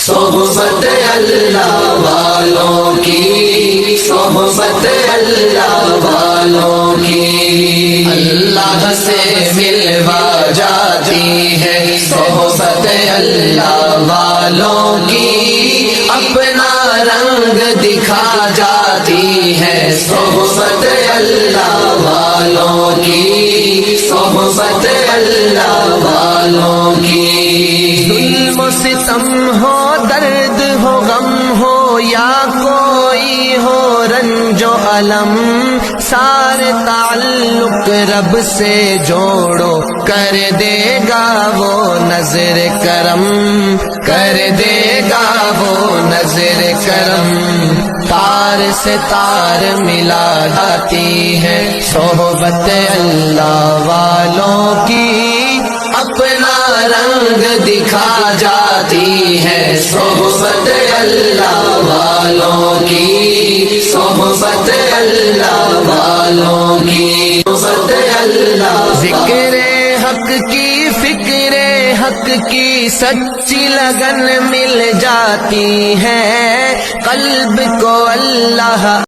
صحبت اللہ والوں کی، صحبت اللہ والوں کی، اللہ سے ملوا جاتی ہے صحبت اللہ والوں کی، اپنا رنگ دکھا جاتی ہے صحبت اللہ والوں کی، صحبت اللہ والوں کی۔ ظلم و ستم ہو، درد ہو، غم ہو، یا کوئی ہو رنج و الم، سارے تعلق رب سے جوڑو، کر دے گا وہ نظر کرم، کر دے گا وہ نظر کرم۔ تار سے تار ملا جاتی ہے صحبت اللہ والوں کی، اپنا رنگ دکھا جاتی ہے صحبت اللہ والوں کی، صحبت اللہ والوں کی، صحبت اللہ۔ ذکر حق کی، فکر حق کی سچی لگن مل جاتی ہے، قلب کو اللہ